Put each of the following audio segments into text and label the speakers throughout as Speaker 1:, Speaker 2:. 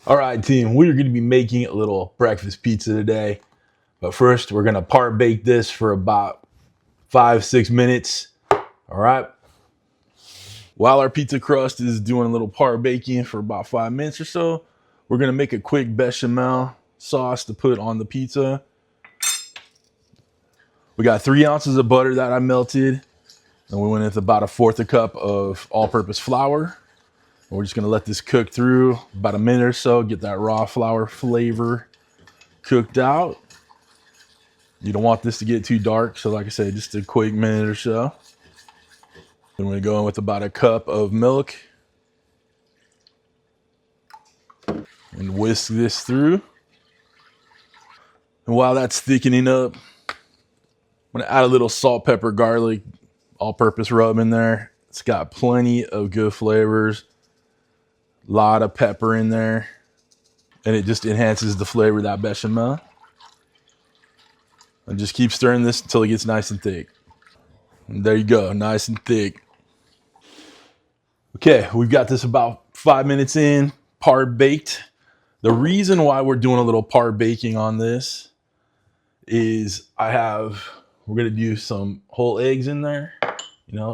Speaker 1: All right, team, we're going to be making a little breakfast pizza today. But first, we're going to part bake this for about 5-6 minutes. All right. While our pizza crust is doing a little part baking for about 5 minutes or so, we're going to make a quick bechamel sauce to put on the pizza. We got 3 ounces of butter that I melted, and we went with about 1/4 cup of all-purpose flour. And we're just going to let this cook through about a minute or so, get that raw flour flavor cooked out. You don't want this to get too dark, so like I said, just a quick minute or so. Then we're going with about 1 cup of milk and whisk this through. And while that's thickening up, I'm gonna add a little salt, pepper, garlic, all-purpose rub in there. It's got plenty of good flavors, a lot of pepper in there, and it just enhances the flavor of that bechamel. And just keep stirring this until it gets nice and thick. And there you go, nice and thick. Okay, we've got this about 5 minutes in, part baked. The reason why we're doing a little part baking on this is we're gonna do some whole eggs in there,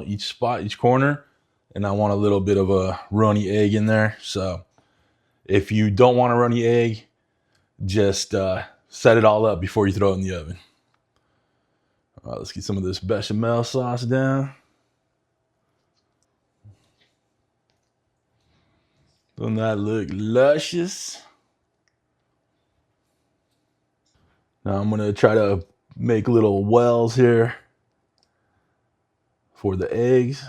Speaker 1: each spot, each corner. And I want a little bit of a runny egg in there. So if you don't want a runny egg, just set it all up before you throw it in the oven. All right, let's get some of this bechamel sauce down. Doesn't that look luscious? Now I'm gonna try to make little wells here for the eggs,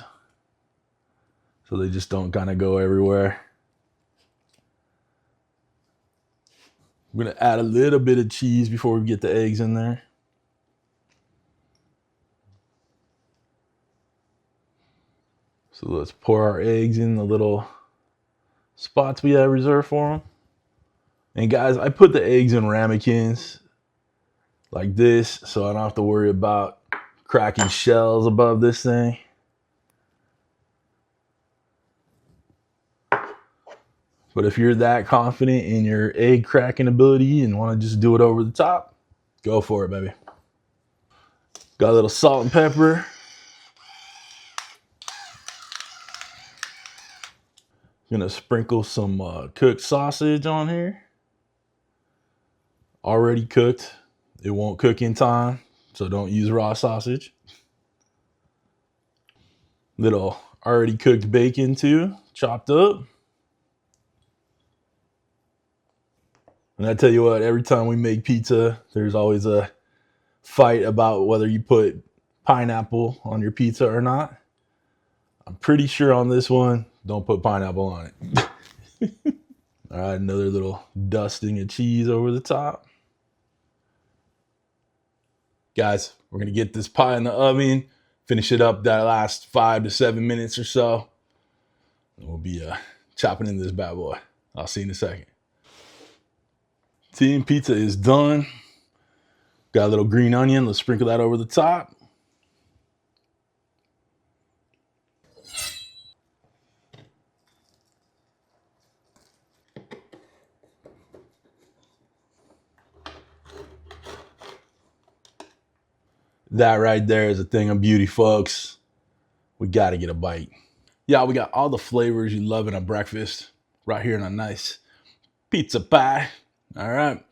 Speaker 1: so they just don't kind of go everywhere. I'm gonna add a little bit of cheese before we get the eggs in there. So let's pour our eggs in the little spots we have reserved for them. And guys, I put the eggs in ramekins like this, so I don't have to worry about cracking shells above this thing. But if you're that confident in your egg cracking ability and want to just do it over the top, go for it, baby. Got a little salt and pepper. Gonna sprinkle some cooked sausage on here. Already cooked. It won't cook in time, so don't use raw sausage. Little already cooked bacon too, chopped up. And I tell you what, every time we make pizza, there's always a fight about whether you put pineapple on your pizza or not. I'm pretty sure on this one, don't put pineapple on it. All right, another little dusting of cheese over the top. Guys, we're gonna get this pie in the oven, finish it up that last 5 to 7 minutes or so. And we'll be chopping in this bad boy. I'll see you in a second. Team, pizza is done. Got a little green onion. Let's sprinkle that over the top. That right there is a thing of beauty, folks. We got to get a bite. Yeah, we got all the flavors you love in a breakfast right here in a nice pizza pie. All right.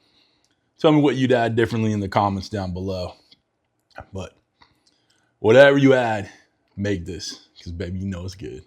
Speaker 1: Tell me what you'd add differently in the comments down below. But whatever you add, make this, because baby, you know it's good.